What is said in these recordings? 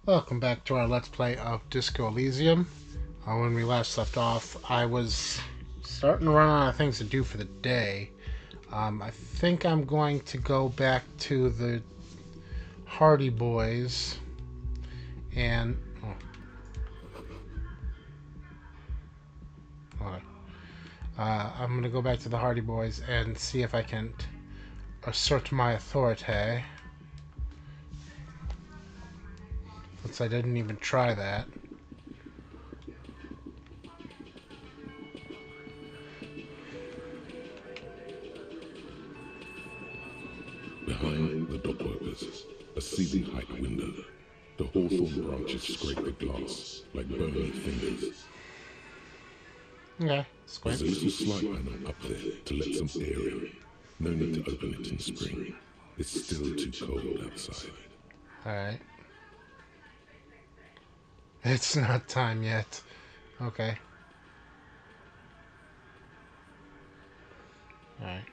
Welcome back to our Let's Play of Disco Elysium. When we last left off, I was starting to run out of things to do for the day. I think I'm going to go back to the Hardy Boys and... okay. I'm going to go back to the Hardy Boys and see if I can assert my authority. Since I didn't even try that. Behind the dockworkers, a ceiling height window. The hawthorn branches scrape the glass like bony fingers. Okay, There's squint. a little slide panel up there to let some air in. No need to open it in spring. It's still too cold outside. Alright. It's not time yet. Okay. Alright.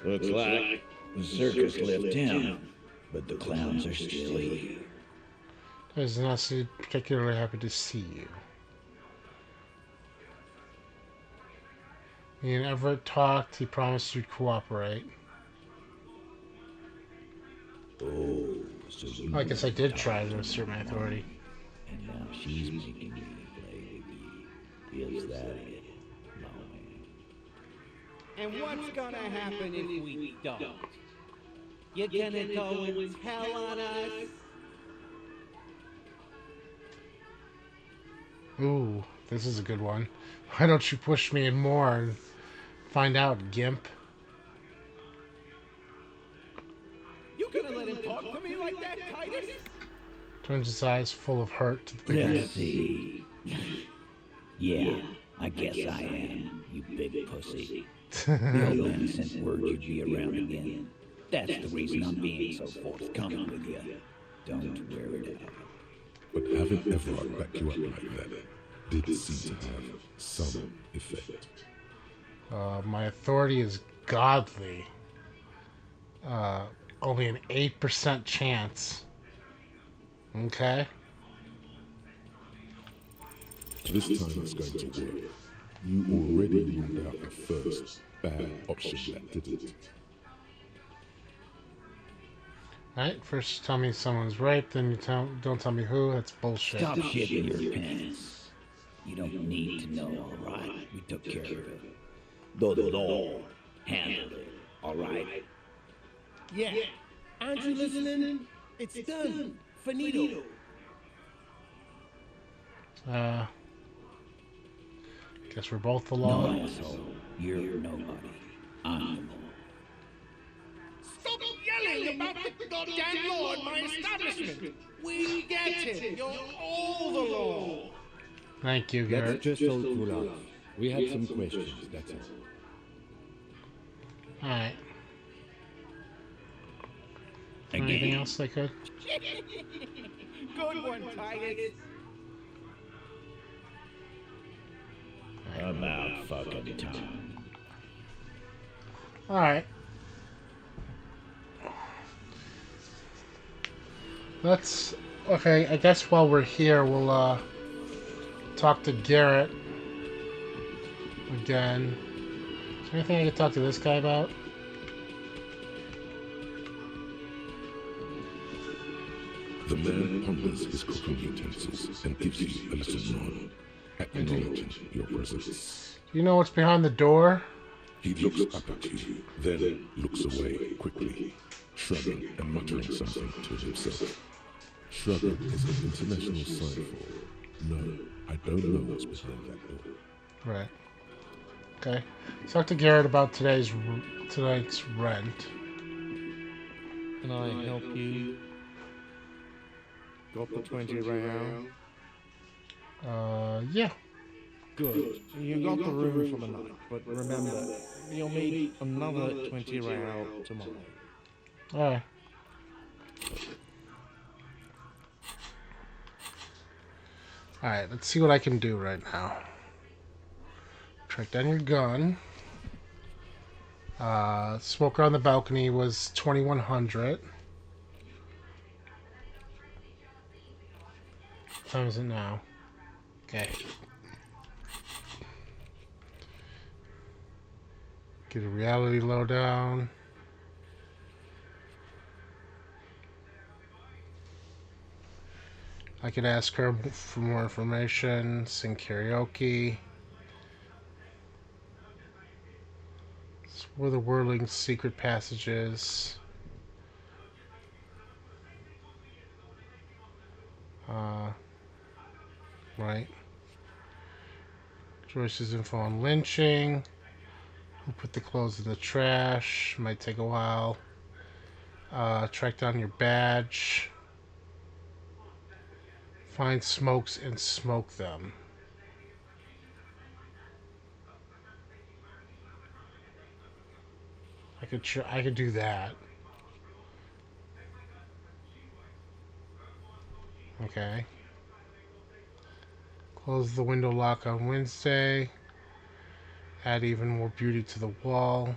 Looks like the circus left town, but the clowns are still here. He's not particularly happy to see you. Me and Everett talked. He promised you'd cooperate. Oh, so you I guess I did try to assert my authority. And now she's making me play with you. Is that it? And what's gonna happen if we don't? You're gonna go and tell on us? Ooh, this is a good one. Why don't you push me in more and find out, Gimp? You gonna let him talk to me like that, Titus? Turns his eyes full of hurt to the big Let's man. see. Yeah, I guess I am, you big pussy. The old man sent word you'd be around again. That's the reason I'm being so forthcoming with you. Don't wear it out. But having Everard back you up like that did seem to have some effect. My authority is godly. Only an 8% chance. Okay. This time it's going to work. You already ruled out the first bad option that didn't. Alright, first tell me someone's raped, then you don't tell me who. That's bullshit. Stop shitting your pants. You don't need to know, alright? We took care of it. The law handled it, alright? Yeah. Aren't you listening? It's done. Finito. Guess we're both the law. No, asshole. You're nobody. I'm the law. Stop yelling about the goddamn law at my establishment. We get it. You're all the law. Thank you, Let's Garrett. just hold cool off. We had some questions, that's all. Alright. Again. Anything else I could? Good one, Titus. About fucking time. Alright. Let's... Okay, I guess while we're here, we'll, talk to Garrett again. Is there anything I could talk to this guy about? The man ponders his cooking utensils and gives you a little nod, acknowledging your presence. Do you know what's behind the door? He looks up at you, then looks away quickly, shrugging and muttering something to himself. Shrugging is an international sign for, no, I don't know what's behind that door. Right. Okay. Talk to Garrett about tonight's rent. Can I help you? Got the 20 real. Yeah. Good. You got the room for the night, but remember, you'll need another 20 real tomorrow. Alright. Alright, let's see what I can do right now. Track down your gun. Smoker on the balcony was 2100. What time is it now? Okay. Get a reality lowdown. I could ask her for more information, sing karaoke. Explore the whirling secret passages. Right. Joyce's info on lynching. Who put the clothes in the trash? Might take a while. Track down your badge. Find smokes and smoke them. I could do that. Okay. Close the window lock on Wednesday. Add even more beauty to the wall.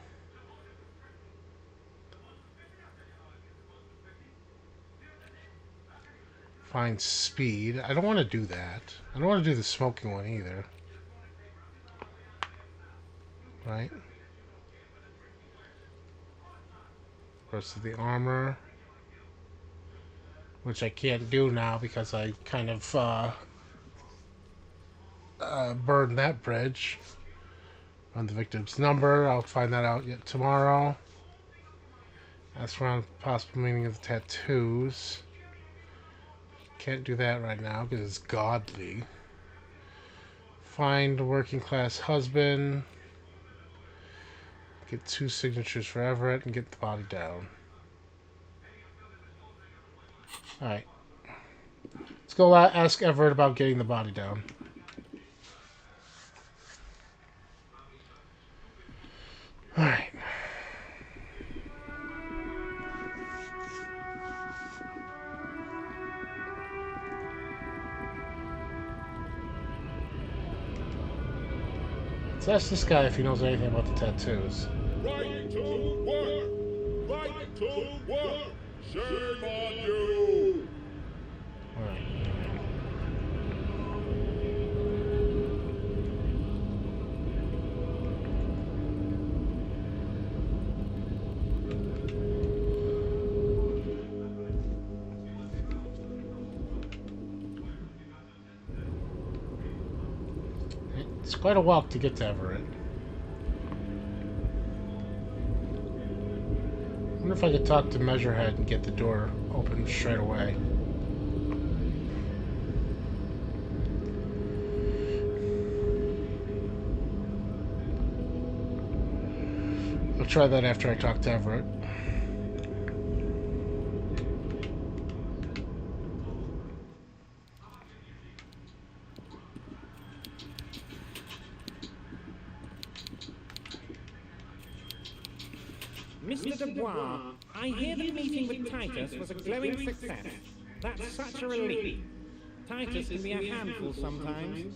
Find speed. I don't want to do that. I don't want to do the smoking one either. Right? Rest of the armor. Which I can't do now because I kind of burned that bridge. On the victim's number. I'll find that out yet tomorrow. Ask around the possible meaning of the tattoos. Can't do that right now because it's godly. Find a working class husband. Get 2 signatures for Everett and get the body down. Alright. Let's go ask Everett about getting the body down. Alright. Let's ask this guy if he knows anything about the tattoos. Right to work! Right to work! Shame on you! Alright. It's quite a walk to get to Everett. I wonder if I could talk to Measurehead and get the door open straight away. I'll try that after I talk to Everett. Mr. Dubois, I hear the meeting with Titus was a glowing success. That's such a relief. Titus can be a handful sometimes.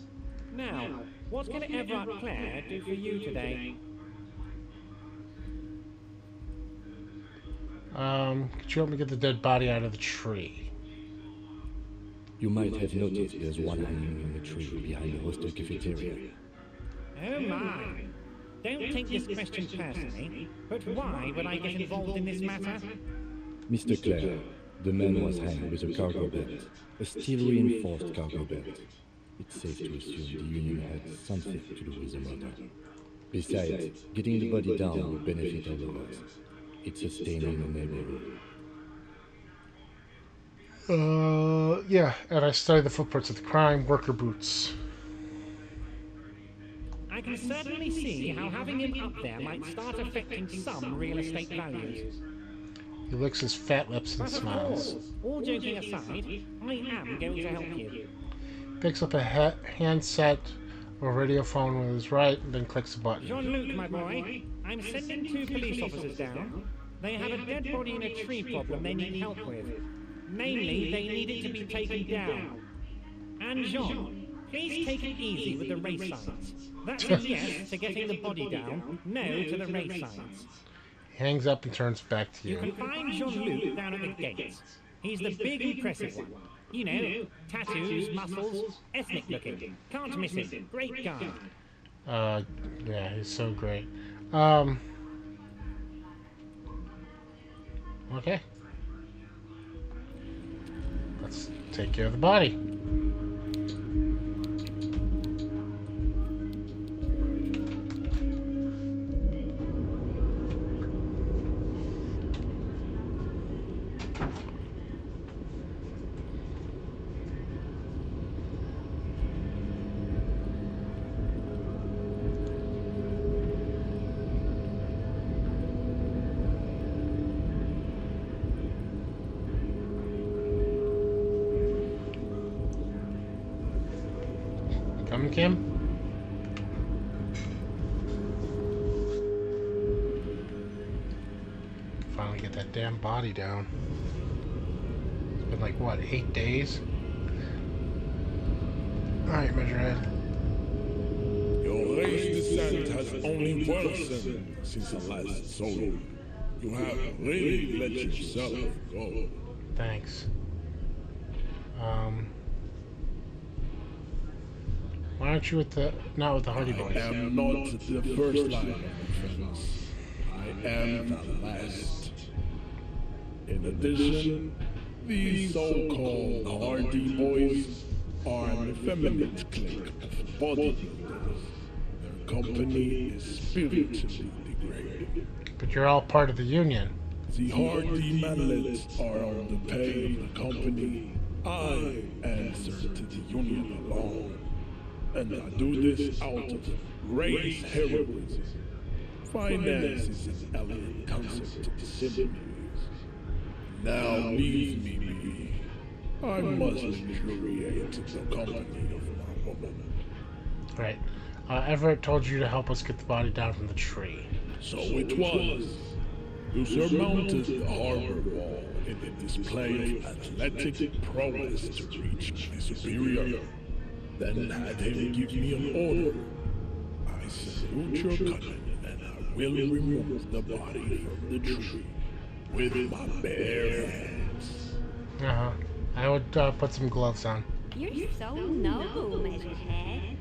Now, what can Everett Clare do for you today? Could you help me get the dead body out of the tree? You might have noticed there's one hanging in the tree behind the hostel cafeteria. Oh my! Don't take this question personally, but why would I get involved in this matter? Mr. Clare, the man was hanged with a cargo belt, a steel-reinforced cargo belt. It's safe to assume the Union had something to do with the murder. Besides, getting the body down would benefit all of us. It's a stain on the neighborhood. Yeah, and I studied the footprints of the crime, worker boots. I can certainly see how having him up there might start affecting some real estate values. He licks his fat lips and But of smiles. course, all joking aside, I am going to help you. Picks up a handset or radio phone with his right and then clicks a button. Jean-Luc, my boy, I'm sending 2 police officers down. They have a dead body in a tree problem they need help with. Mainly, they need it to be taken down. And Jean, Please take it easy with the race signs. That's a yes to getting the body down, no to the race signs. He hangs up and turns back to You can you. find Jean-Luc down at the gates. He's the big, impressive one. You know, tattoos, muscles, ethnic looking. Can't miss him. Great guy. Yeah, he's so great. Okay. Let's take care of the body. Coming, Kim? Finally get that damn body down. It's been like, what, 8 days? Alright, Measurehead. Your race descent has only worsened since the last solo. You have really let yourself go. Thanks. Why aren't you not with the Hardy Boys? I am not the first line of defense. I am the last. In addition, these so-called Hardy Boys are an effeminate clique of bodybuilders. Their company is spiritually degraded. But you're all part of the Union. The Hardy Manlets are on the pay of the company. I answer to the Union alone. And I do this out of race heroism. Finance is an alien concept to the Simmons. Now leave me be. I must luxuriate the company of my woman. Right. Everett told you to help us get the body down from the tree. So it was. You surmounted the harbor wall in a display of athletic prowess to reach my superior. Then had him give me an order. I salute your cunning, and I will remove the body from the tree with my bare hands. Uh-huh. I would put some gloves on. You're so noble, Measurehead.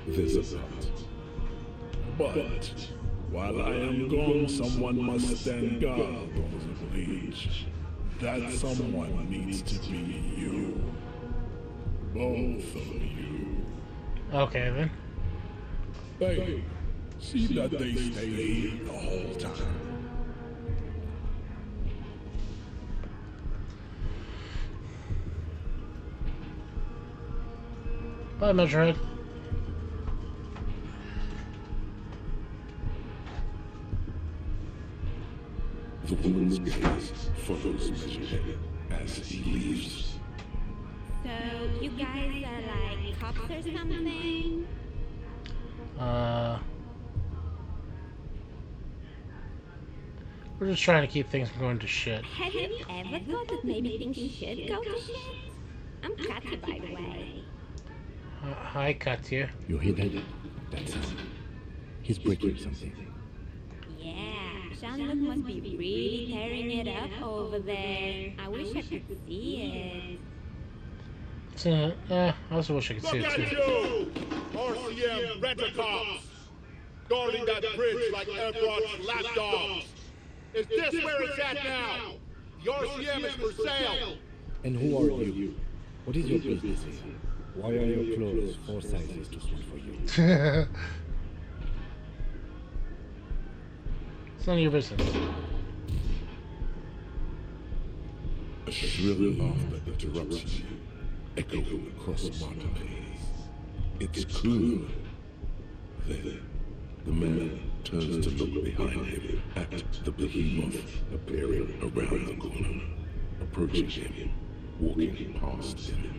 There's a but while I am gone, someone must stand guard over the bleach. That someone needs to be you. Both of you. Okay, then. Hey, see that they stay here the whole time. Bye, Measurehead. The woman's gaze follows Measurehead as he leaves. So, you guys are like cops or something? We're just trying to keep things from going to shit. Have you ever thought that maybe things should go to shit? I'm Katya, by the way. Hi, Katya. You hear that? That sound. He's breaking something. Yeah, Jean-Luc must be really tearing it up over there. I wish I could see it. I also wish I could see Look it at too. you! RCM rent-a-cops! Guarding that bridge like Everett's lapdogs! Is this where it's at now? The RCM is for sale! And who are you? What is your business here? Why are your clothes 4 sizes too small for you? It's none of your business. A shrill laughter interrupts you, echoing across marketplace. It's clear. Then the man turns to look behind him at the behemoth appearing around the corner, approaching him, walking past him.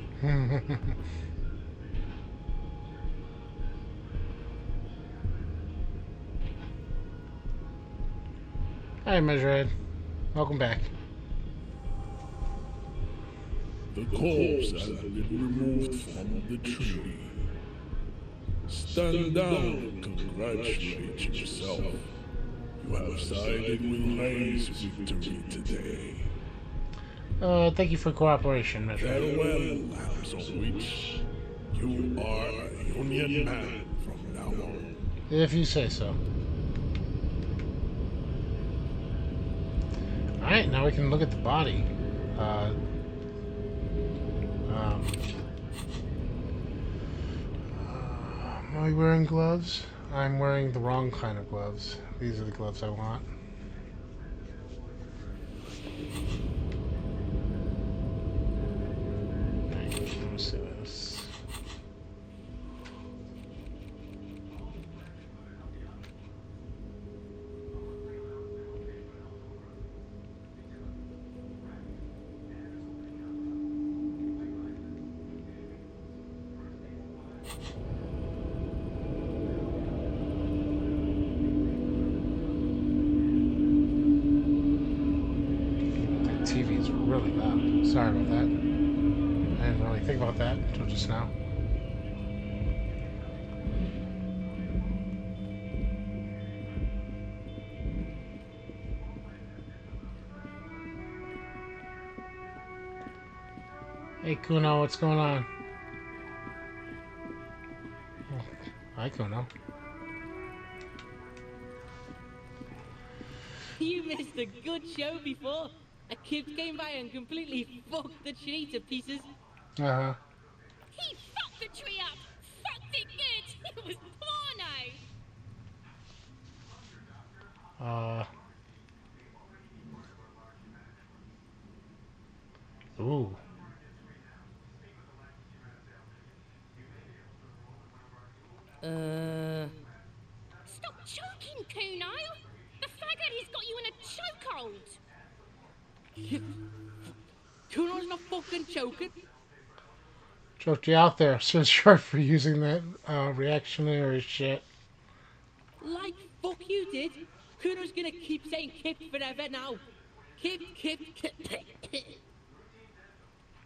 Hi, Measurehead. Welcome back. The corpse has been removed from the tree. Stand down and congratulate yourself. You have sided with Ray's victory today. Thank you for cooperation, Metro. Farewell, Lambs of Witch. You are a Union man from now on. If you say so. Alright, now we can look at the body. Am I wearing gloves? I'm wearing the wrong kind of gloves. These are the gloves I want. Alright, let me see this. TV's really loud. Sorry about that. I didn't really think about that until just now. Hey Kuno, what's going on? Oh, hi Kuno. You missed a good show before. A kid came by and completely fucked the tree to pieces. Uh-huh. He fucked the tree up! Fucked it good! It was porno! Ooh. Stop choking, Kuno! The faggot has got you in a chokehold! Kuno's not fucking choking. Choked you out there. So short for using that reactionary shit. Like fuck you did. Kuno's gonna keep saying kip forever now. Kip.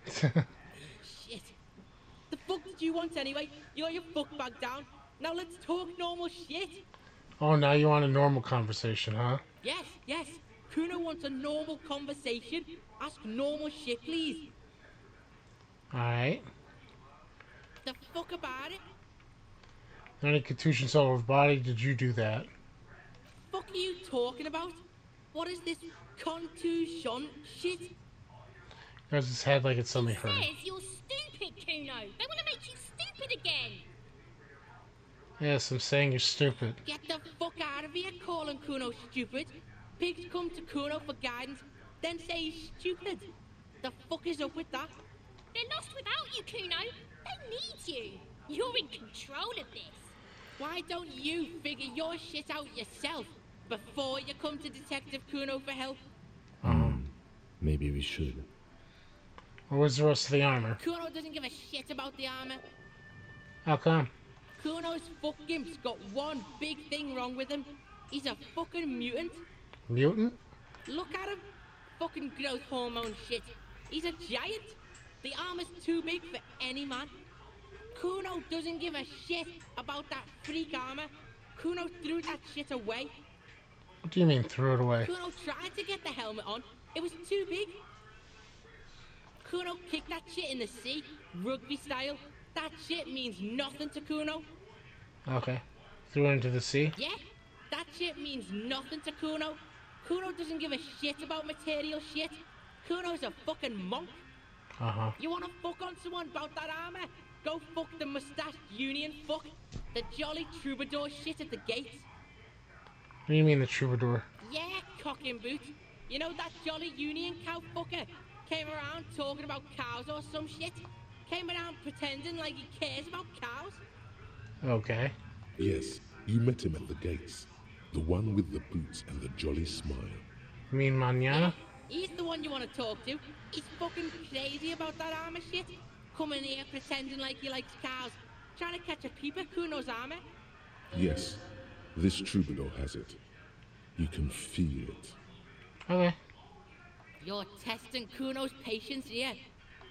Shit. The fuck did you want anyway? You got your fuck back down. Now let's talk normal shit. Oh, now you want a normal conversation, huh? Yes. Kuno wants a normal conversation. Ask normal shit, please. Alright. The fuck about it? Any contusions all over the body? Did you do that? Fuck are you talking about? What is this contusion shit? There's his head like it's something He hurt. says you're stupid, Kuno! They want to make you stupid again! Yes, I'm saying you're stupid. Get the fuck out of here calling Kuno stupid. Pigs come to Kuno for guidance, then say he's stupid. The fuck is up with that? They're lost without you, Kuno! They need you! You're in control of this! Why don't you figure your shit out yourself before you come to Detective Kuno for help? Maybe we should. Where's the rest of the armor? Kuno doesn't give a shit about the armor. How come? Kuno's fucking's got one big thing wrong with him. He's a fucking mutant. Mutant? Look at him. Fucking growth hormone shit. He's a giant. The armor's too big for any man. Kuno doesn't give a shit about that freak armor. Kuno threw that shit away. What do you mean, threw it away? Kuno tried to get the helmet on. It was too big. Kuno kicked that shit in the sea, rugby style. That shit means nothing to Kuno. Okay. Threw it into the sea? Yeah, that shit means nothing to Kuno. Kuno doesn't give a shit about material shit. Kuno's a fucking monk. Uh-huh. You wanna fuck on someone about that armor? Go fuck the mustached union fuck. The jolly troubadour shit at the gates. What do you mean, the troubadour? Yeah, cock and boot. You know that jolly union cow fucker? Came around talking about cows or some shit. Came around pretending like he cares about cows. Okay. Yes, you met him at the gates. The one with the boots and the jolly smile. You mean Manana? He's the one you want to talk to. He's fucking crazy about that armor shit. Coming here pretending like he likes cows. Trying to catch a peep at Kuno's armor. Yes, this troubadour has it. You can feel it. Okay. You're testing Kuno's patience here.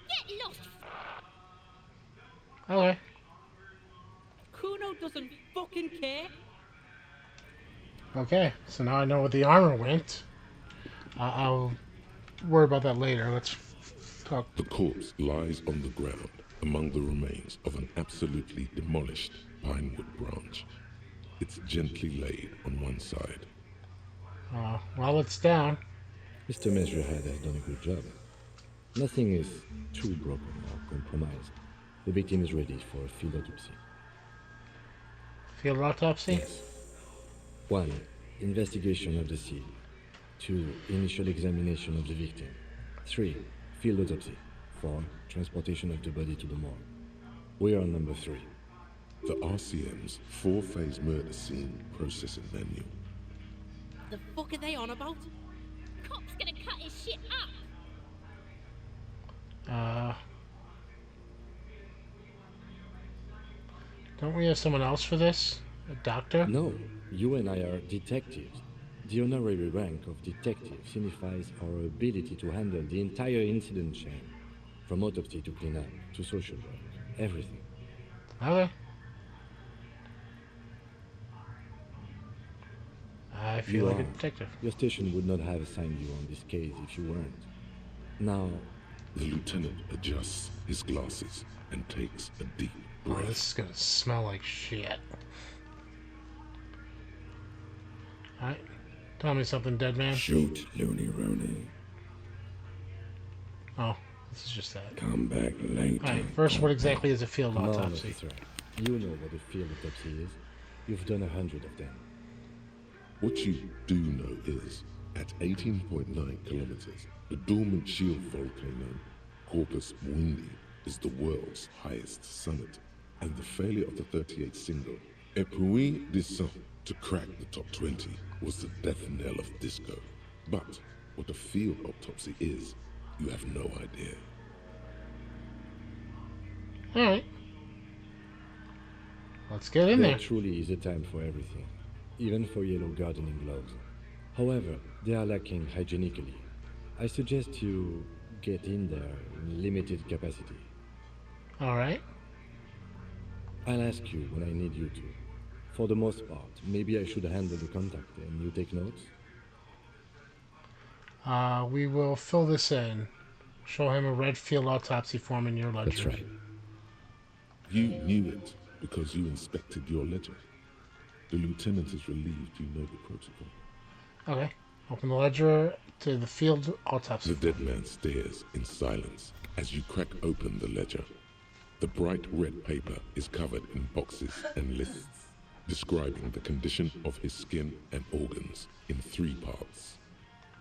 Get lost! Okay. Kuno doesn't fucking care. Okay, so now I know where the armor went. I'll worry about that later. Let's talk. The corpse lies on the ground among the remains of an absolutely demolished pinewood branch. It's gently laid on one side. While it's down. Mr. Measurehead has done a good job. Nothing is too broken or compromised. The victim is ready for a field autopsy. Field autopsy? Yes. 1. Investigation of the scene. 2. Initial examination of the victim. 3. Field autopsy. 4. Transportation of the body to the morgue. We are on number 3. The RCM's 4-phase murder scene processing manual. The fuck are they on about? Cop's gonna cut his shit up. Don't we have someone else for this? A doctor? No, you and I are detectives. The honorary rank of detective signifies our ability to handle the entire incident chain, from autopsy to cleanup to social work, everything. Okay. I feel You like a are. detective. Your station would not have assigned you on this case if you weren't. Now, The lieutenant adjusts his glasses and takes a deep Oh, breath. this is gonna smell like shit. Alright. Tell me something, dead man. Shoot, Looney Rooney. Oh, this is just that. Come back later. Alright, first, what exactly is a field come on, autopsy? officer. You know what a field autopsy is. You've done 100 of them. What you do know is, at 18.9 kilometers, the dormant shield volcano, Corpus Mundi, is the world's highest summit, and the failure of the 38 single, Et puis descend, to crack the top 20 was the death knell of disco. But what a field autopsy is, you have no idea. Alright. Let's get in There there. truly is a time for everything, even for yellow gardening gloves. However, they are lacking hygienically. I suggest you get in there in limited capacity. Alright. I'll ask you when I need you to. For the most part, maybe I should handle the contact and you take notes? We will fill this in. Show him a red field autopsy form in your ledger. That's right. You knew it because you inspected your ledger. The lieutenant is relieved you know the protocol. Okay. Open the ledger to the field autopsy. The dead man stares in silence as you crack open the ledger. The bright red paper is covered in boxes and lists, describing the condition of his skin and organs in 3 parts.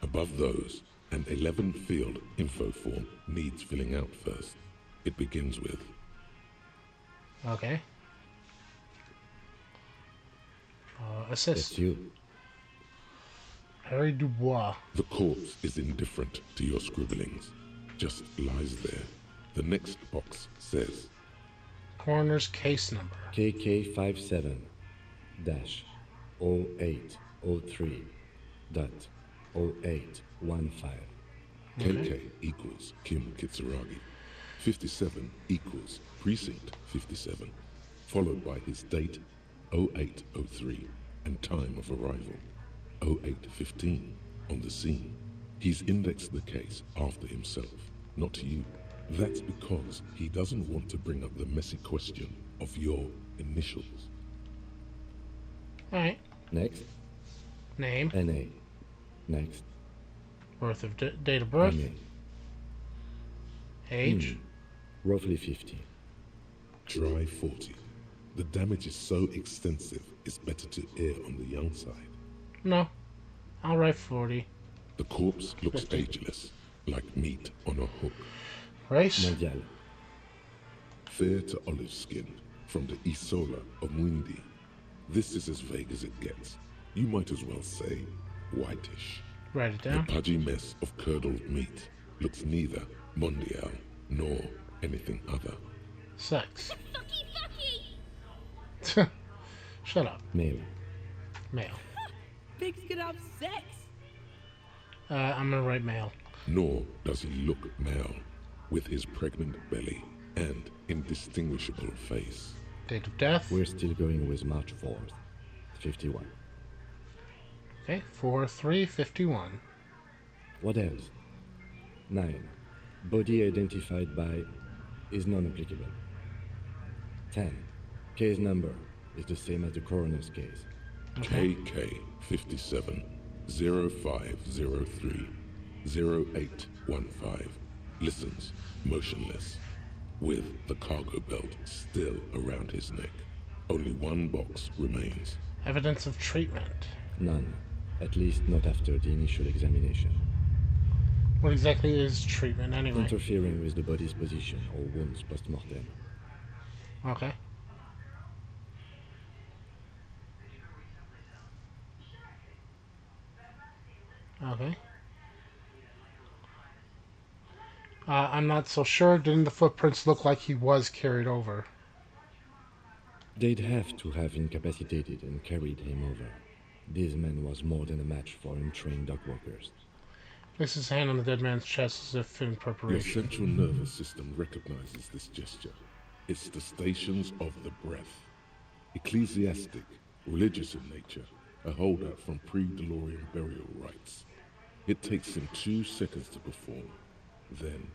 Above those, an 11-field info form needs filling out first. It begins with, Okay. Assist. That's you. Harry Dubois. the corpse is indifferent to your scribblings, just lies there. The next box says, Coroner's case number. KK57-0803.0815. KK equals Kim Kitsuragi. 57 equals Precinct 57, followed by his date 0803 and time of arrival 0815 on the scene. He's indexed the case after himself, not you. That's because he doesn't want to bring up the messy question of your initials. Alright. Next, Name. NA. Next, Birth of date of birth. MA. Age. Roughly 50. Dry 40. The damage is so extensive, it's better to err on the young side. No. I'll write 40. The corpse looks ageless, like meat on a hook. Race. Mondial. Fair to olive skinned, from the Isola of Mundi. This is as vague as it gets. You might as well say whitish. Write it The down. pudgy mess of curdled meat looks neither mondial nor anything other. Sex. Fucky, fucky! Shut up. Male. Male. Pigs can have sex. I'm gonna write male. Nor does he look male. with his pregnant belly and indistinguishable face. Date of death? We're still going with March 4th, 51. Okay, 4/3/51. What else? 9. Body identified by is non-applicable. 10. Case number is the same as the coroner's case. KK 57 0503 0815 listens motionless with the cargo belt still around his neck. Only one box remains. Evidence of treatment. None, at least not after the initial examination. What exactly is treatment anyway? Interfering with the body's position or wounds post-mortem. Okay. Okay. I'm not so sure. Didn't the footprints look like he was carried over? They'd have to have incapacitated and carried him over. This man was more than a match for untrained dog walkers. Placed his hand on the dead man's chest as if in Your preparation. central nervous system recognizes this gesture. It's the stations of the breath. Ecclesiastic, religious in nature, a holdout from pre-DeLorean burial rites. It takes him 2 seconds to perform. Then,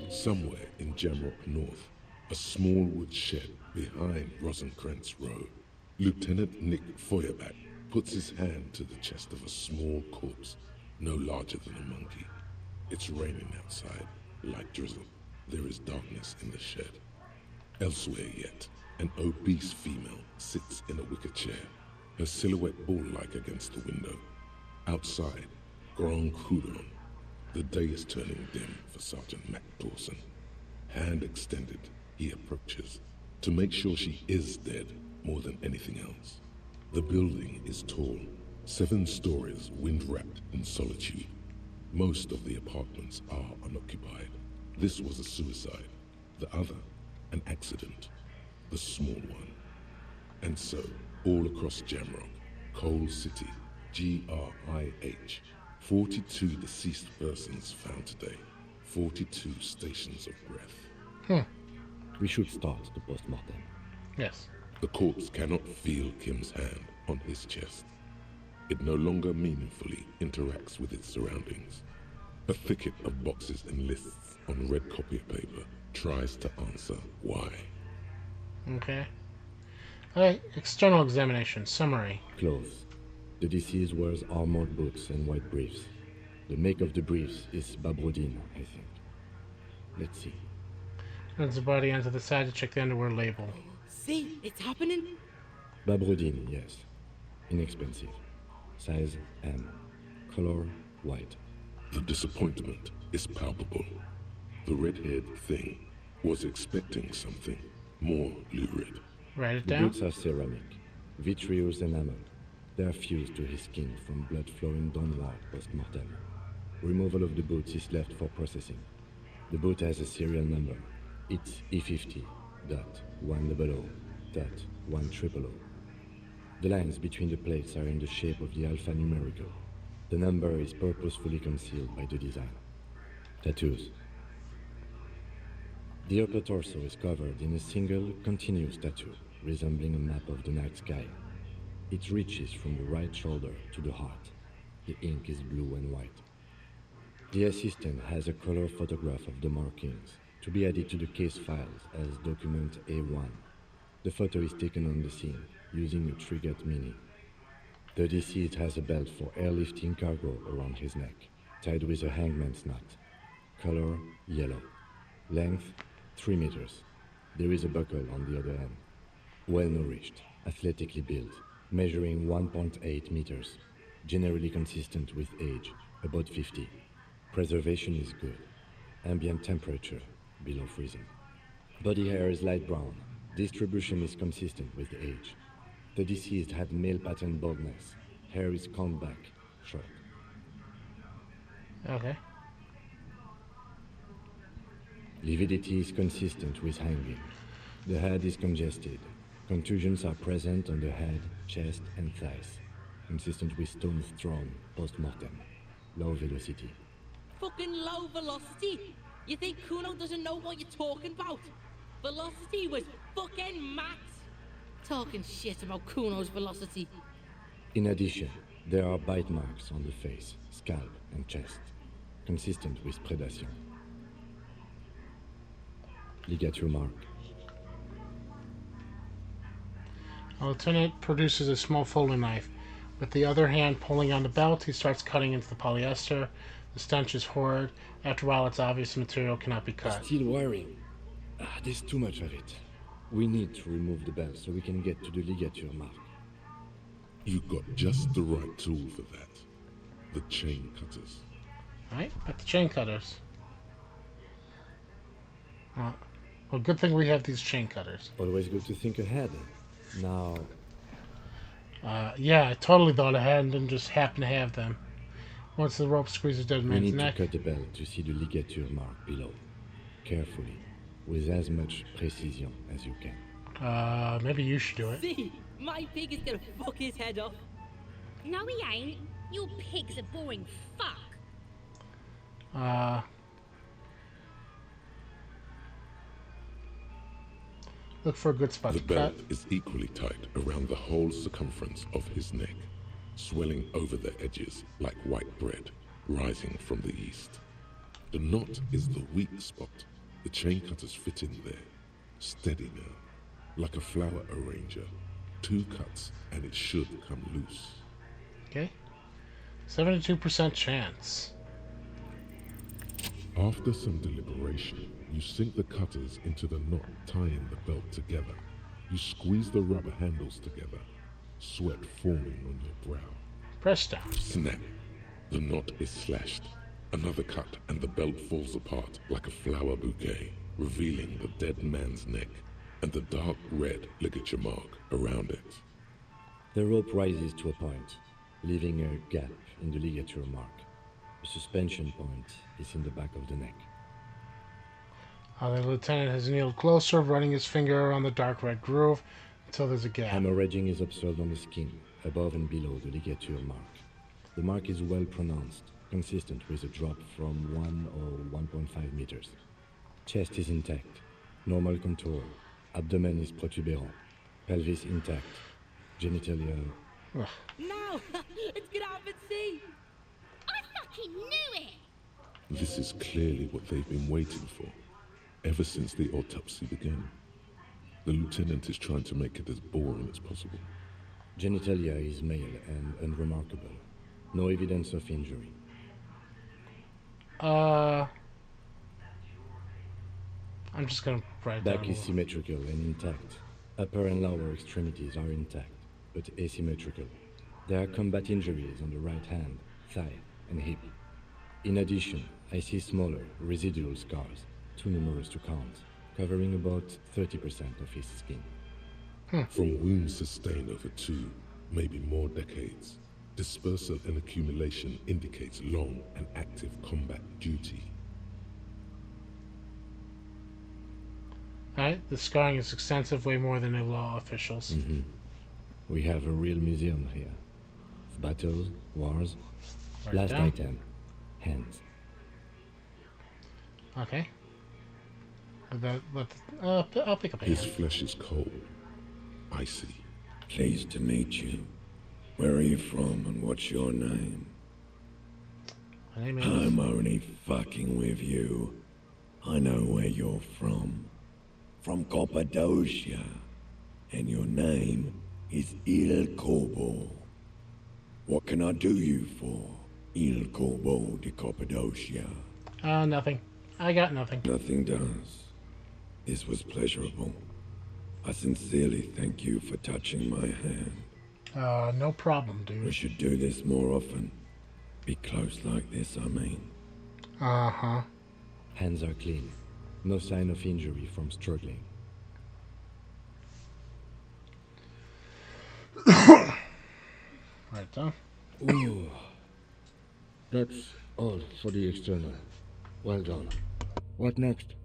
somewhere in Jamrock North, a small wood shed behind Rosencrantz Row, Lieutenant Nick Feuerbach puts his hand to the chest of a small corpse, no larger than a monkey. It's raining outside, light drizzle. There is darkness in the shed. Elsewhere yet, an obese female sits in a wicker chair, her silhouette ball-like against the window. Outside, Grand Coudon. The day is turning dim for Sergeant Mac Dawson. Hand extended, he approaches, to make sure she is dead more than anything else. The building is tall, 7 stories wind-wrapped in solitude. Most of the apartments are unoccupied. This was a suicide. The other, an accident. The small one. And so, all across Jamrock, Coal City, GRIH, 42 deceased persons found today. 42 stations of breath. We should start the post-mortem. Yes. The corpse cannot feel Kim's hand on his chest. It no longer meaningfully interacts with its surroundings. A thicket of boxes and lists on red copy paper tries to answer why. Okay. Alright, external examination. Summary. Clothes. The deceased wears armored boots and white briefs. The make of the briefs is Babrodine, I think. Let's see. Turns the body onto the side to check the underwear label. See, it's happening. Babrodine, yes. Inexpensive. Size M. Color white. The disappointment is palpable. The red-haired thing was expecting something more lurid. Write it The down. boots are ceramic, vitreous enameled. They are fused to his skin from blood flowing downward post-mortem. Removal of the boots is left for processing. The boot has a serial number. It's E50.100.100. The lines between the plates are in the shape of the alphanumerical. The number is purposefully concealed by the design. Tattoos. The upper torso is covered in a single, continuous tattoo, resembling a map of the night sky. It reaches from the right shoulder to the heart. The ink is blue and white. The assistant has a color photograph of the markings, to be added to the case files as document A1. The photo is taken on the scene, using a triggered mini. The deceased has a belt for airlifting cargo around his neck, tied with a hangman's knot. Color yellow. Length 3 meters. There is a buckle on the other end. Well-nourished, athletically built, measuring 1.8 meters. Generally consistent with age, about 50. Preservation is good. Ambient temperature, below freezing. Body hair is light brown. Distribution is consistent with age. The deceased had male pattern baldness. Hair is combed back, short. Okay. Lividity is consistent with hanging. The head is congested. Contusions are present on the head, chest, and thighs. Consistent with stones thrown post-mortem. Low velocity. Fucking low velocity. You think Kuno doesn't know what you're talking about? Velocity was fucking max. Talking shit about Kuno's velocity. In addition, there are bite marks on the face, scalp, and chest, consistent with predation. Ligature mark. A lieutenant produces a small folding knife. With the other hand pulling on the belt, he starts cutting into the polyester. The stench is horrid. After a while, it's obvious the material cannot be cut. Steel wiring. There's too much of it. We need to remove the belt so we can get to the ligature mark. You got just the right tool for that. The chain cutters. Alright, got the chain cutters. Well, good thing we have these chain cutters. Always good to think ahead. Now, yeah, I totally thought ahead and didn't just happen to have them. Once the rope squeezes dead we man's need neck. to cut the belt to see the ligature mark below. Carefully, with as much precision as you can. Maybe you should do it. See, my pig is gonna fuck his head off. No, he ain't. Your pig's a boring fuck. Look for a good spot The to cut. belt is equally tight around the whole circumference of his neck, swelling over the edges like white bread rising from the east. The knot is the weak spot. The chain cutters fit in there, steady now, like a flower arranger. 2 cuts and it should come loose. Okay. 72% chance. After some deliberation, you sink the cutters into the knot tying the belt together. You squeeze the rubber handles together, sweat forming on your brow. Press down. Snap. The knot is slashed. Another cut and the belt falls apart like a flower bouquet, revealing the dead man's neck and the dark red ligature mark around it. The rope rises to a point, leaving a gap in the ligature mark. The suspension point is in the back of the neck. The lieutenant has kneeled closer, running his finger around the dark red groove until there's a gap. Hemorrhaging is observed on the skin, above and below the ligature mark. The mark is well pronounced, consistent with a drop from 1 or 1.5 meters. Chest is intact, normal contour. Abdomen is protuberant, pelvis intact, genitalia. No! It's gonna happen, see! I fucking knew it! This is clearly what they've been waiting for, ever since the autopsy began. The lieutenant is trying to make it as boring as possible. Genitalia is male and unremarkable. No evidence of injury. I'm just gonna write Back down. is symmetrical and intact. Upper and lower extremities are intact, but asymmetrical. There are combat injuries on the right hand, thigh, and hip. In addition, I see smaller, residual scars, too numerous to count, covering about 30% of his skin. From wounds sustained over 2, maybe more decades, dispersal and accumulation indicates long and active combat duty. Alright, the scarring is extensive, way more than the law officials. We have a real museum here. Of battles, wars. Write it Last down. item, hands. Okay. I'll pick up a His hand. flesh is cold, icy. Pleased to meet you. Where are you from and what's your name? My name is... I'm only fucking with you. I know where you're from. From Cappadocia. And your name is Il Corbo. What can I do you for, Il Corbo de Cappadocia? Nothing. I got nothing. Nothing does. This was pleasurable. I sincerely thank you for touching my hand. No problem, We dude. should do this more often. Be close like this, I mean. Uh-huh. Hands are clean. No sign of injury from struggling. Right down. Ooh. That's all for the external. Well done. What next?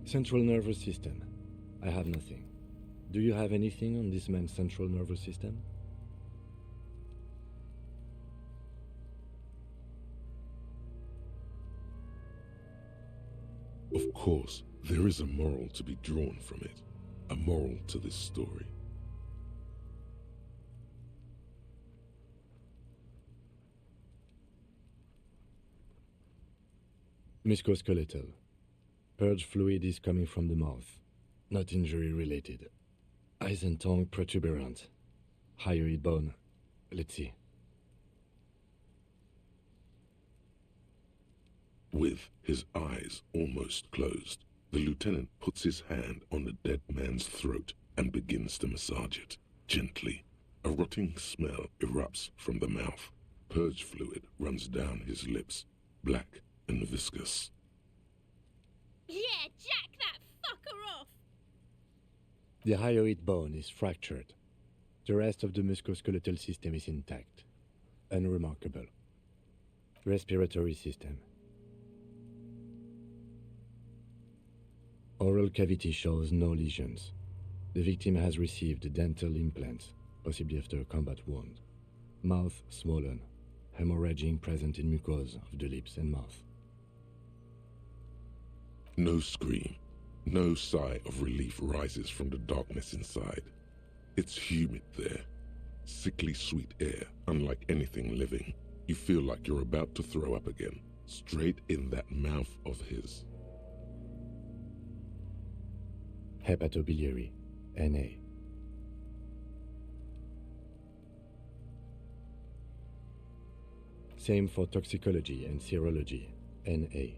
Central nervous system. I have nothing. Do you have anything on this man's central nervous system? course, there is a moral to be drawn from it. A moral to this story. Musculoskeletal. Purge fluid is coming from the mouth. Not injury related. Eyes and tongue protuberant. Hyoid bone. Let's see. With his eyes almost closed, the lieutenant puts his hand on the dead man's throat and begins to massage it, gently. A rotting smell erupts from the mouth. Purge fluid runs down his lips, black and viscous. Yeah, jack that fucker off! The hyoid bone is fractured. The rest of the musculoskeletal system is intact. Unremarkable. Respiratory system. Oral cavity shows no lesions. The victim has received dental implants, possibly after a combat wound. Mouth swollen. Hemorrhaging present in mucosa of the lips and mouth. No scream, no sigh of relief rises from the darkness inside. It's humid there. Sickly sweet air, unlike anything living. You feel like you're about to throw up again, straight in that mouth of his. Hepatobiliary, NA. Same for toxicology and serology, NA.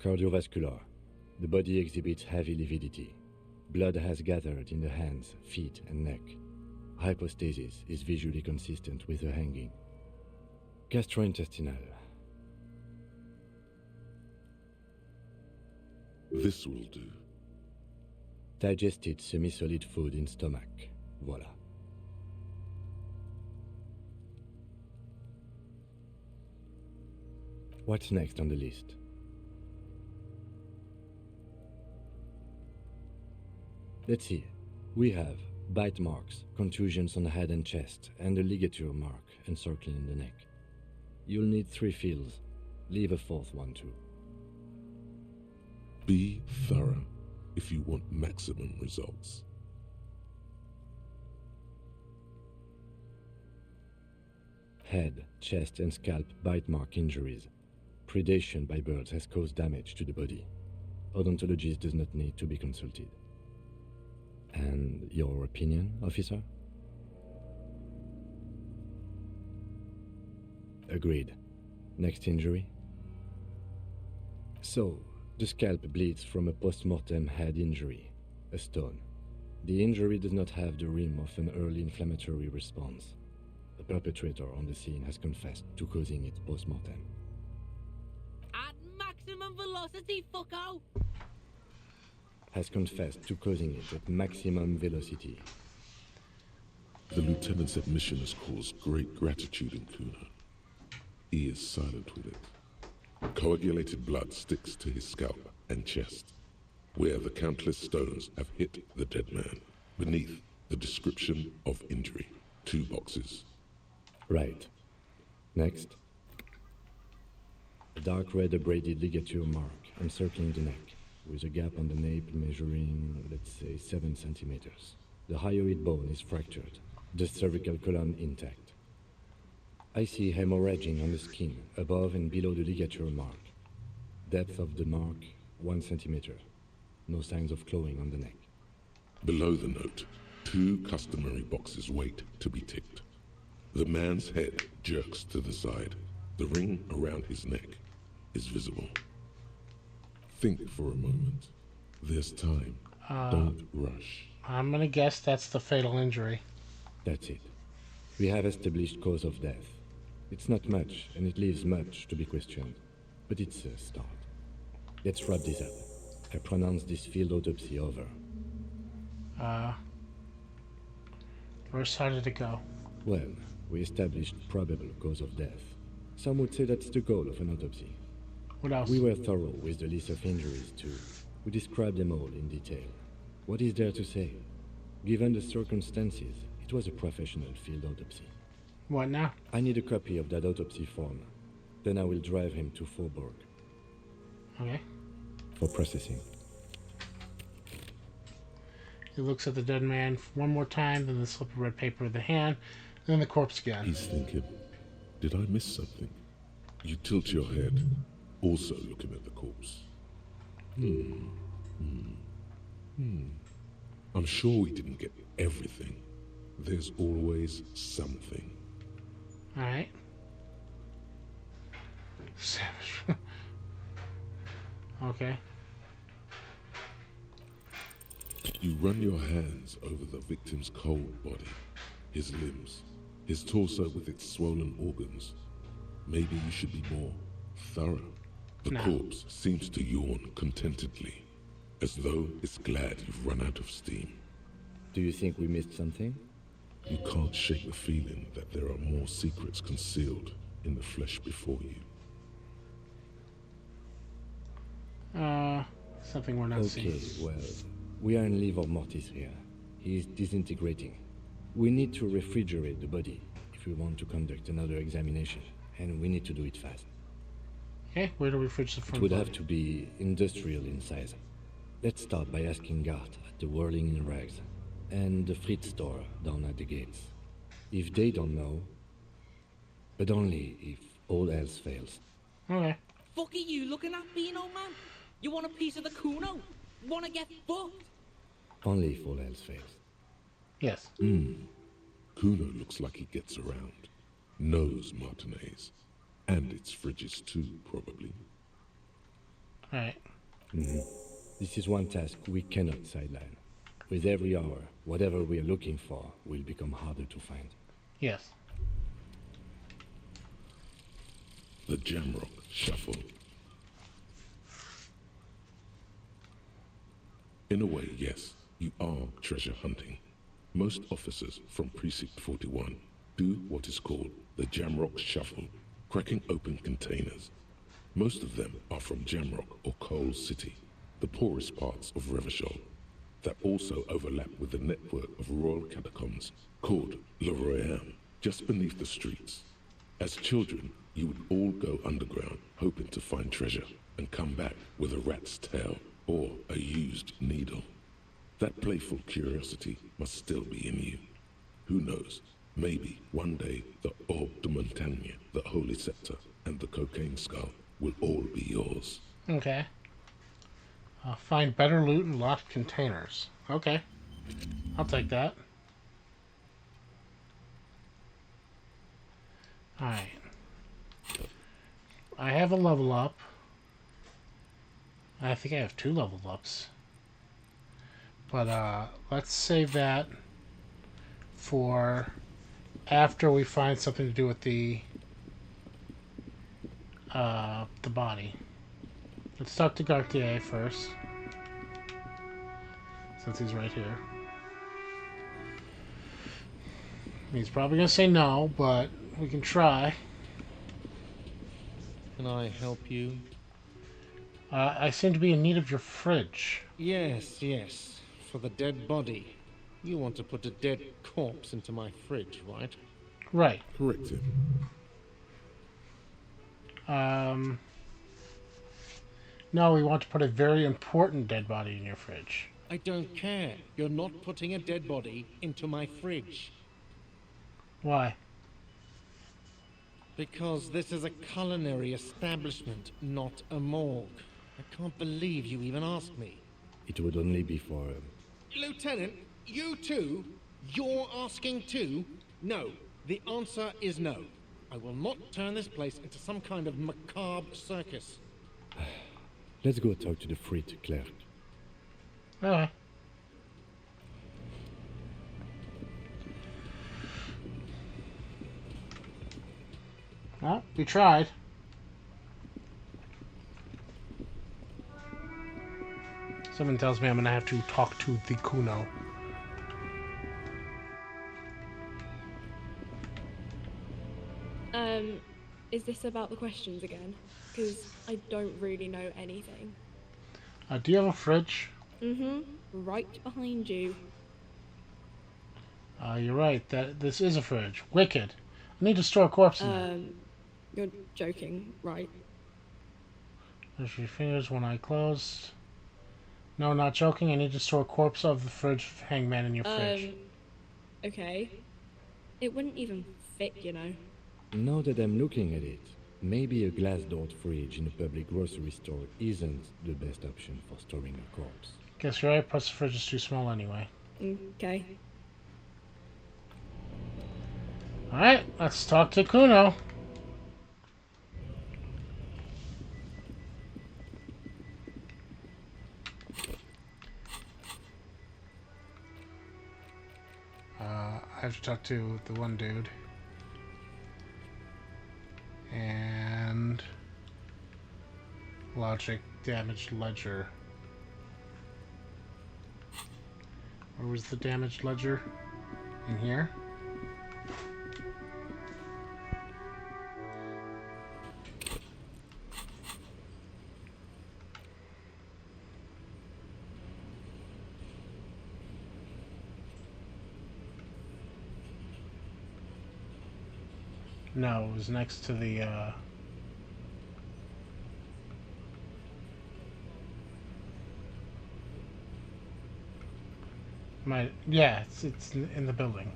Cardiovascular. The body exhibits heavy lividity. Blood has gathered in the hands, feet, and neck. Hypostasis is visually consistent with the hanging. Gastrointestinal. This will do. Digested semi-solid food in stomach. Voila. What's next on the list? Let's see. We have bite marks, contusions on the head and chest, and a ligature mark encircling the neck. You'll need 3 feels. Leave a 4th one too. Be thorough if you want maximum results. Head, chest, and scalp bite mark injuries. Predation by birds has caused damage to the body. Odontologist does not need to be consulted. And your opinion, officer? Agreed. Next injury? So, the scalp bleeds from a post-mortem head injury, a stone. The injury does not have the rim of an early inflammatory response. The perpetrator on the scene has confessed to causing it post-mortem. At maximum velocity, fucko! Has confessed to causing it at maximum velocity. The lieutenant's admission has caused great gratitude in Kuna. He is silent with it. Coagulated blood sticks to his scalp and chest, where the countless stones have hit the dead man. Beneath, the description of injury. 2 boxes. Right. Next. A dark red abraded ligature mark encircling the neck, with a gap on the nape measuring, let's say, 7 centimeters. The hyoid bone is fractured, the cervical column intact. I see hemorrhaging on the skin, above and below the ligature mark. Depth of the mark, 1 centimeter. No signs of clawing on the neck. Below the note, 2 customary boxes wait to be ticked. The man's head jerks to the side. The ring around his neck is visible. Think for a moment. There's time. Don't rush. I'm gonna guess that's the fatal injury. That's it. We have established cause of death. It's not much, and it leaves much to be questioned. But it's a start. Let's wrap this up. I pronounce this field autopsy over. Where did it go? Well, we established probable cause of death. Some would say that's the goal of an autopsy. What else? We were thorough with the list of injuries, too. We described them all in detail. What is there to say? Given the circumstances, it was a professional field autopsy. What now? I need a copy of that autopsy form. Then I will drive him to Faubourg. Okay. For processing. He looks at the dead man one more time, then the slip of red paper in the hand, then the corpse again. He's thinking, did I miss something? You tilt your head, also looking at the corpse. I'm sure we didn't get everything. There's always something. Alright. Savage. Okay. You run your hands over the victim's cold body, his limbs, his torso with its swollen organs. Maybe you should be more thorough. The No. corpse seems to yawn contentedly, as though it's glad you've run out of steam. Do you think we missed something? You can't shake the feeling that there are more secrets concealed in the flesh before you. Something we're not Okay, seeing. well, we are in livor mortis here. He is disintegrating. We need to refrigerate the body if we want to conduct another examination, and we need to do it fast. Okay, where do we fridge the It front would body? have to be industrial in size. Let's start by asking Gart at the Whirling in Rags and the Fritz store down at the gates. If they don't know, but only if all else fails. Okay. Fuck are you looking at, Beano, man? You want a piece of the Kuno? Wanna get fucked? Only if all else fails. Yes. Kuno looks like he gets around. Knows Martinez. And its fridges too, probably. Alright. This is one task we cannot sideline. With every hour, whatever we are looking for will become harder to find. Yes. The Jamrock Shuffle. In a way, yes, you are treasure hunting. Most officers from Precinct 41 do what is called the Jamrock Shuffle, cracking open containers. Most of them are from Jamrock or Coal City, the poorest parts of Revachol, that also overlap with the network of royal catacombs called Le Royaume, just beneath the streets. As children, you would all go underground, hoping to find treasure, and come back with a rat's tail or a used needle. That playful curiosity must still be in you. Who knows? Maybe one day the Orbe de Montagne, the Holy Scepter, and the Cocaine Skull will all be yours. Okay. Find better loot in locked containers. Okay. I'll take that. Alright. I have a level up. I think I have 2 level ups. But let's save that for after we find something to do with the body. Let's talk to Gartier first, since he's right here. He's probably gonna say no, but we can try. Can I help you? I seem to be in need of your fridge. Yes, yes. For the dead body. You want to put a dead corpse into my fridge, right? Right. Correct him. No, we want to put a very important dead body in your fridge. I don't care. You're not putting a dead body into my fridge. Why? Because this is a culinary establishment, not a morgue. I can't believe you even asked me. It would only be for... Lieutenant, you too? You're asking too? No. The answer is no. I will not turn this place into some kind of macabre circus. Let's go talk to the Frit clerk. Okay. Well, we tried. Someone tells me I'm gonna have to talk to the Kuno. Is this about the questions again? Because I don't really know anything. Do you have a fridge? Right behind you. You're right. This is a fridge. Wicked. I need to store a corpse in there. You're joking, right? Push your fingers, one eye closed. No, not joking. I need to store a corpse of the fridge hangman in your fridge. Okay. It wouldn't even fit, you know. Now that I'm looking at it, maybe a glass-doored fridge in a public grocery store isn't the best option for storing a corpse. Guess you're right, plus the fridge is too small anyway. Okay. Alright, let's talk to Kuno. I have to talk to the one dude. And logic damaged ledger. Where was the damaged ledger? In here? No, it was next to the, yeah, it's in the building.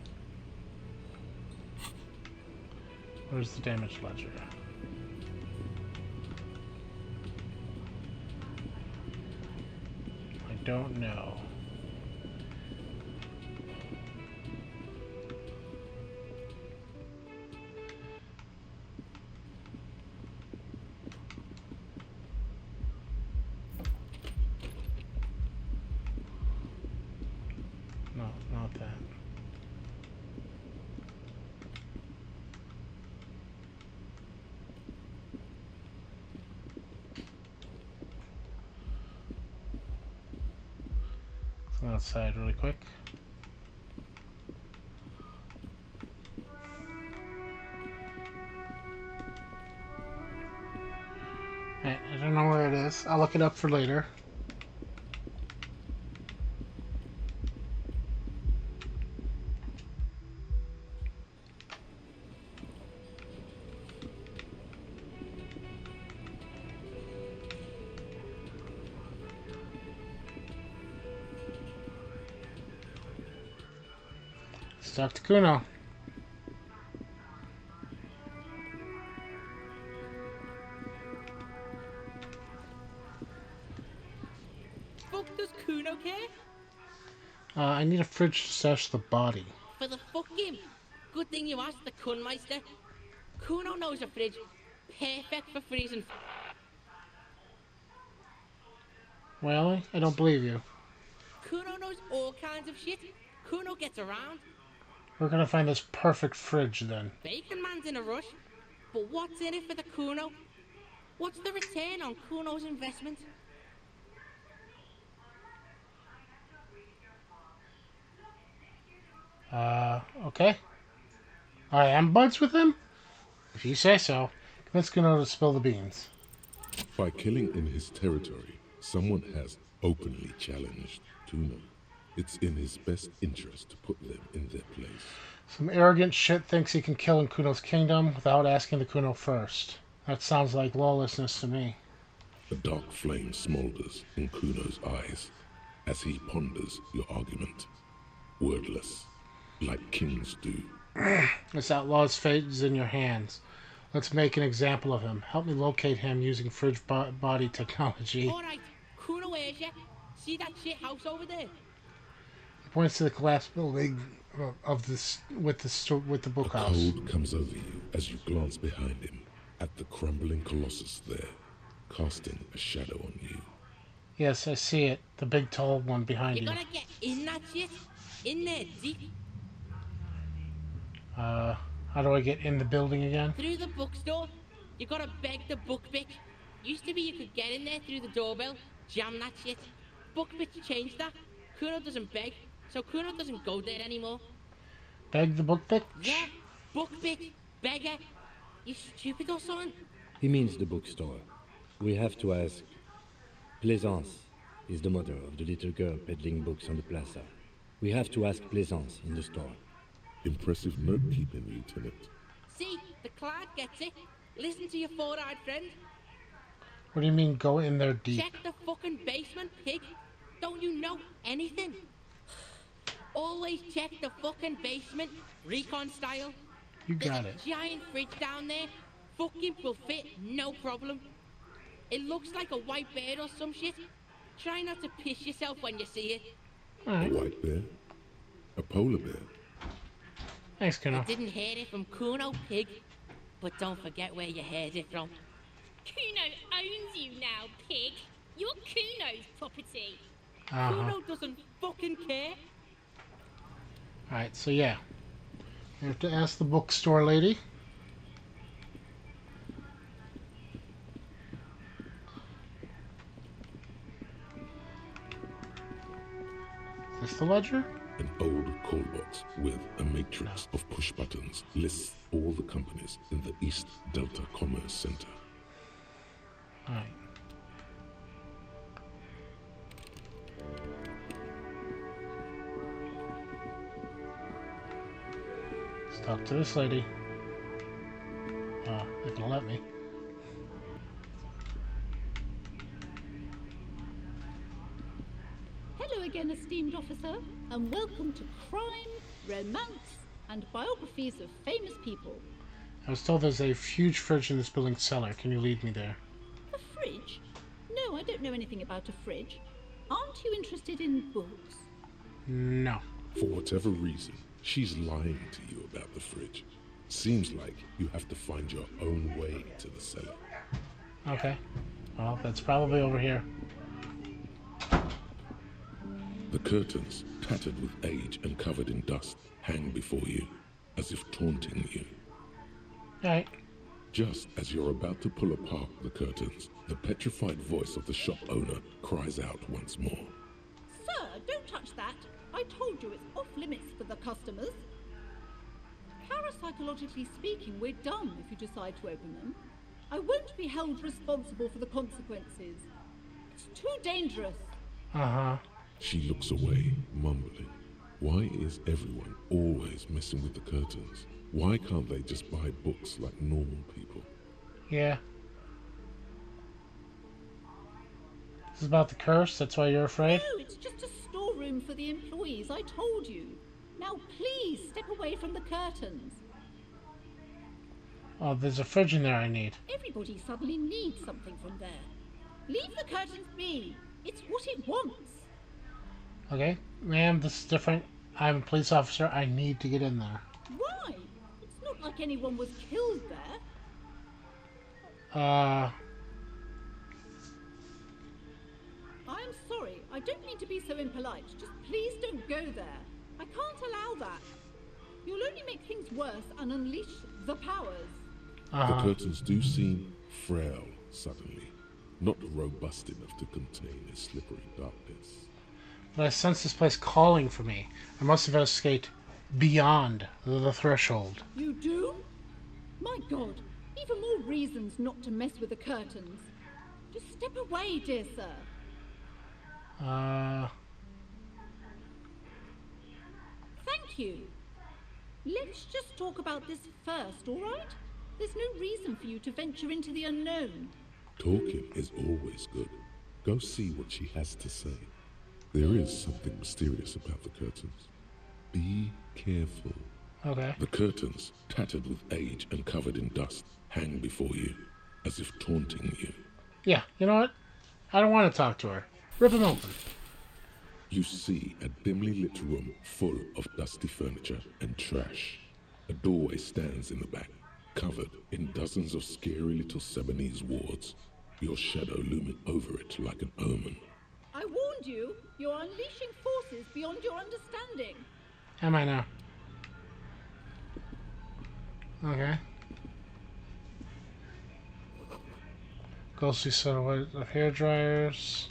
Where's the damaged ledger? I don't know. No, not that. Let's go outside really quick. I don't know where it is. I'll look it up for later. Let's talk to Kuno. Fuck does Kuno care? I need a fridge to stash the body. For the fuck him. Good thing you asked the Kunmeister. Kuno knows a fridge. Perfect for freezing. Well, I don't believe you. Kuno knows all kinds of shit. Kuno gets around. We're gonna find this perfect fridge then. Bacon Man's in a rush. But what's in it for the Kuno? What's the return on Kuno's investment? Okay. I am buds with him? If you say so. Convince Kuno to spill the beans. By killing in his territory, someone has openly challenged Kuno. It's in his best interest to put them in their place. Some arrogant shit thinks he can kill in Kuno's kingdom without asking the Kuno first. That sounds like lawlessness to me. A dark flame smolders in Kuno's eyes as he ponders your argument. Wordless, like kings do. This outlaw's fate is in your hands. Let's make an example of him. Help me locate him using fridge body technology. Alright, Kuno hears ya. See that shit house over there? He points to the collapsed building of this with the book A house. cold comes over you as you glance behind him at the crumbling colossus there, casting a shadow on you. Yes, I see it. The big tall one behind You you. gotta get in that shit. In there, deep. How do I get in the building again? Through the bookstore. You gotta beg the book bitch. Used to be you could get in there through the doorbell, jam that shit. Book bitch changed that. Kuno doesn't beg, so Kuno doesn't go there anymore. Beg the book bitch? Yeah, book bitch, beggar. You stupid or something? He means the bookstore. We have to ask. Plaisance is the mother of the little girl peddling books on the plaza. We have to ask Plaisance in the store. Impressive note-keeping, Lieutenant. See, the clerk gets it. Listen to your four-eyed friend. What do you mean go in there deep? Check the fucking basement, pig. Don't you know anything? Always check the fucking basement, recon style. You There's got a it. giant fridge down there. Fucking will fit, no problem. It looks like a white bear or some shit. Try not to piss yourself when you see it. A Alright. white bear? A polar bear? Thanks, I Kuno. didn't hear it from Kuno, pig. But don't forget where you heard it from. Kuno owns you now, pig. You're Kuno's property. Kuno doesn't fucking care. Alright, so yeah. You have to ask the bookstore lady. Is this the ledger? An old call box with a matrix of push buttons lists all the companies in the East Delta Commerce Center. Alright. Let's talk to this lady. If it'll let me. Hello again, esteemed officer, and welcome to Crime, Romance, and Biographies of Famous People. I was told there's a huge fridge in this building's cellar. Can you lead me there? A fridge? No, I don't know anything about a fridge. Aren't you interested in books? No. For whatever reason, she's lying to you about the fridge. Seems like you have to find your own way to the cellar. Okay. Well, that's probably over here. The curtains, tattered with age and covered in dust, hang before you, as if taunting you. Alright. Just as you're about to pull apart the curtains, the petrified voice of the shop owner cries out once more. Sir, don't touch that. I told you it's off limits for the customers. Parapsychologically speaking, we're done if you decide to open them. I won't be held responsible for the consequences. It's too dangerous. She looks away, mumbling. Why is everyone always messing with the curtains? Why can't they just buy books like normal people? Yeah. This is about the curse? That's why you're afraid? No, it's just a storeroom for the employees, I told you. Now please step away from the curtains. Oh, there's a fridge in there I need. Everybody suddenly needs something from there. Leave the curtains be. It's what it wants. Okay. Ma'am, this is different. I'm a police officer. I need to get in there. Why? It's not like anyone was killed there. I'm sorry. I don't mean to be so impolite. Just please don't go there. I can't allow that. You'll only make things worse and unleash the powers. The curtains do seem frail suddenly, not robust enough to contain a slippery darkness. But I sense this place calling for me. I must investigate beyond the threshold. You do? My God, even more reasons not to mess with the curtains. Just step away, dear sir. Thank you. Let's just talk about this first, all right? There's no reason for you to venture into the unknown. Talking is always good. Go see what she has to say. There is something mysterious about the curtains. Be careful. Okay. The curtains, tattered with age and covered in dust, hang before you, as if taunting you. Yeah, you know what? I don't want to talk to her. Rip them open. You see a dimly lit room full of dusty furniture and trash. A doorway stands in the back, covered in dozens of scary little Sebanese wards, your shadow looming over it like an omen. I warned you, you're unleashing forces beyond your understanding. Am I now? Okay. Ghostly silhouette of hair dryers.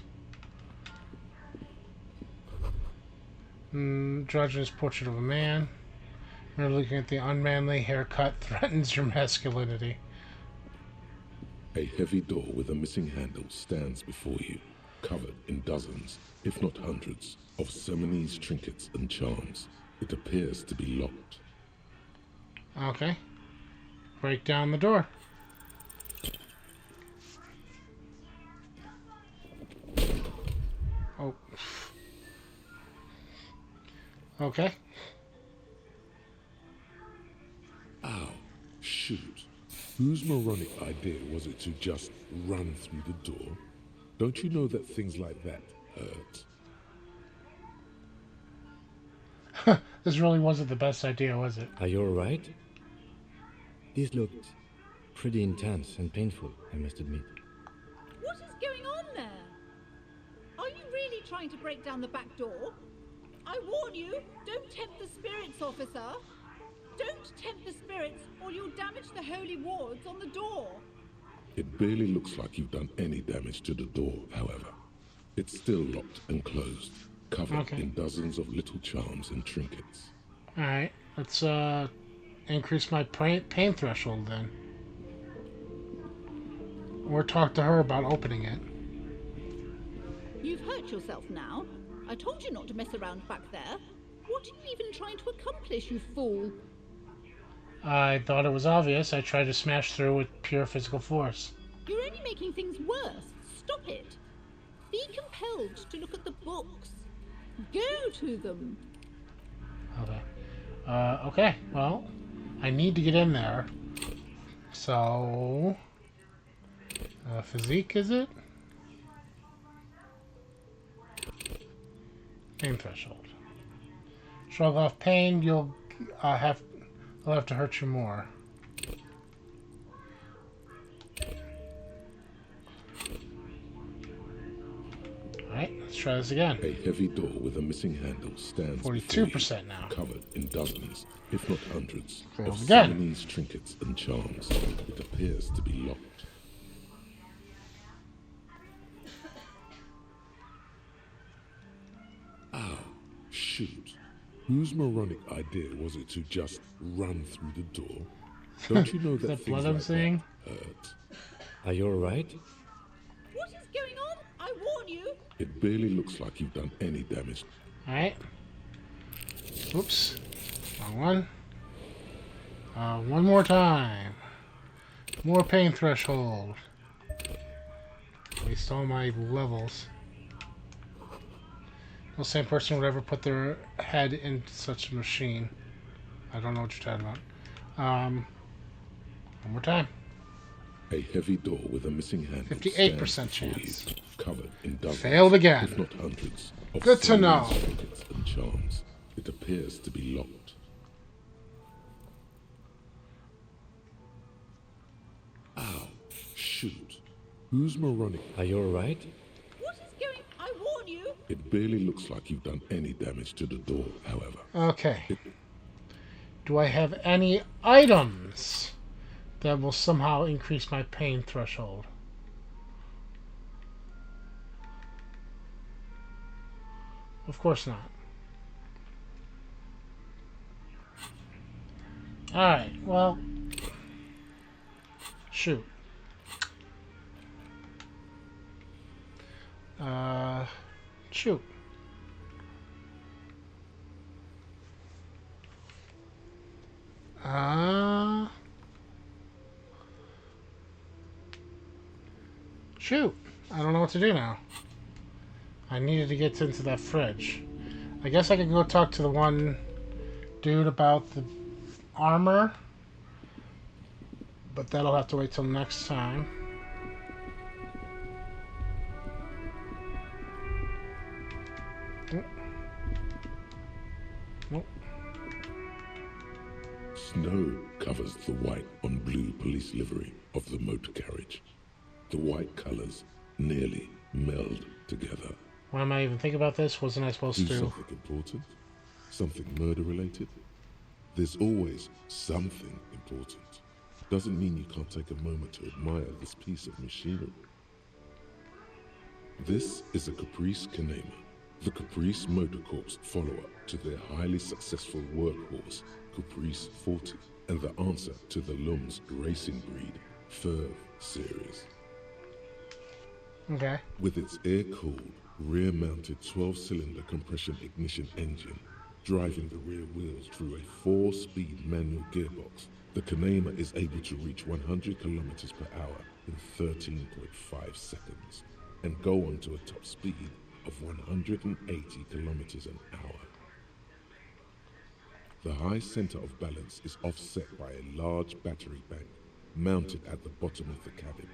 Androgynous portrait of a man. Remember looking at the unmanly haircut threatens your masculinity. A heavy door with a missing handle stands before you, covered in dozens, if not hundreds, of Sebanese trinkets and charms. It appears to be locked. Okay. Break down the door. Oh. Okay. Ow. Shoot. Whose moronic idea was it to just run through the door? Don't you know that things like that hurt? This really wasn't the best idea, was it? Are you alright? This looked pretty intense and painful, I must admit. What is going on there? Are you really trying to break down the back door? I warn you, don't tempt the spirits, officer. Don't tempt the spirits, or you'll damage the holy wards on the door. It barely looks like you've done any damage to the door, however. It's still locked and closed, covered in dozens of little charms and trinkets. Alright, let's increase my pain threshold then. Or talk to her about opening it. You've hurt yourself now. I told you not to mess around back there. What are you even trying to accomplish, you fool? I thought it was obvious. I tried to smash through with pure physical force. You're only making things worse. Stop it. Be compelled to look at the books. Go to them. Okay. Okay, well, I need to get in there. So... physique, is it? Pain threshold. Shrug off pain, you'll have to hurt you more. Alright, let's try this again. A heavy door with a missing handle stands 42% now. Covered in dozens, if not hundreds, of again. Siamese trinkets and charms. It appears to be locked. Ow. Shoot. Whose moronic idea was it to just run through the door? Don't you know that that things blood like I'm seeing? that hurt? Are you alright? What is going on? I warn you. It barely looks like you've done any damage. Alright. Oops. Wrong one. One more time. More pain threshold. Waste all my levels. No same person would ever put their head in such a machine. I don't know what you're talking about. One more time. A heavy door with a missing handle. 58% chance. Covered in dozens, Failed again. if not hundreds, of Good to know. Siamese trinkets and charms. It appears to be locked. Ow. Shoot. Whose moronic? Are you alright? What is going... I warn you. It barely looks like you've done any damage to the door, however. Okay. Do I have any items that will somehow increase my pain threshold? Of course not. Alright, well... Shoot. Shoot. Shoot. I don't know what to do now. I needed to get into that fridge. I guess I could go talk to the one dude about the armor. But that'll have to wait till next time. Nope. Snow covers the white on blue police livery of the motor carriage. The white colors nearly meld together. Why am I even thinking about this? Wasn't I supposed Do to? something important? Something murder related? There's always something important. Doesn't mean you can't take a moment to admire this piece of machinery. This is a Caprice Canema, the Caprice Motor Corps follow-up to their highly successful workhorse, Caprice 40, and the answer to the Lum's racing breed, Ferv series. Okay. With its air-cooled, rear-mounted 12-cylinder compression ignition engine, driving the rear wheels through a 4-speed manual gearbox, the Canema is able to reach 100 kilometers per hour in 13.5 seconds and go on to a top speed of 180 kilometers an hour. The high center of balance is offset by a large battery bank mounted at the bottom of the cabin,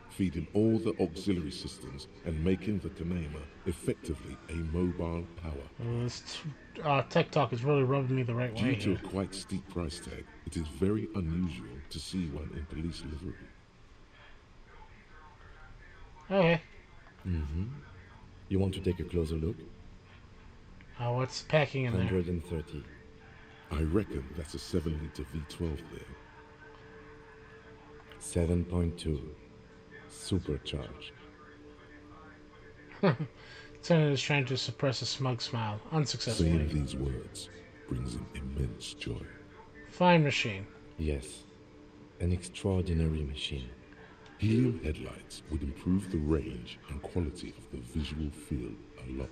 feeding all the auxiliary systems and making the Kanema effectively a mobile power. This tech talk is really rubbing me the right way. Due to a quite steep price tag, it is very unusual to see one in police livery. Okay. You want to take a closer look? What's packing in there? 130. I reckon that's a 7-liter V12 there. 7.2. Supercharged. Lieutenant is trying to suppress a smug smile, unsuccessfully. Saying these words brings him immense joy. Fine machine. Yes, an extraordinary machine. Helium headlights would improve the range and quality of the visual field a lot.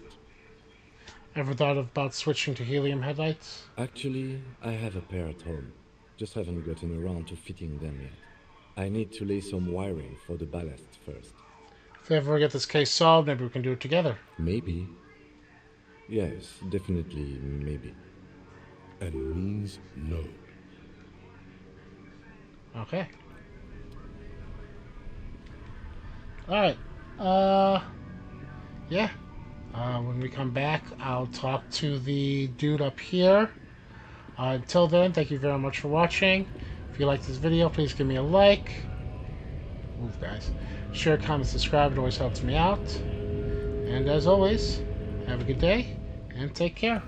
Ever thought about switching to helium headlights? Actually, I have a pair at home. Just haven't gotten around to fitting them yet. I need to lay some wiring for the ballast first. If we ever get this case solved, maybe we can do it together. Maybe. Yes, definitely maybe. And means no. Okay. Alright. Yeah. When we come back, I'll talk to the dude up here. Until then, thank you very much for watching. If you like this video, please give me a like. Move, guys. Share, comment, subscribe. It always helps me out. And as always, have a good day and take care.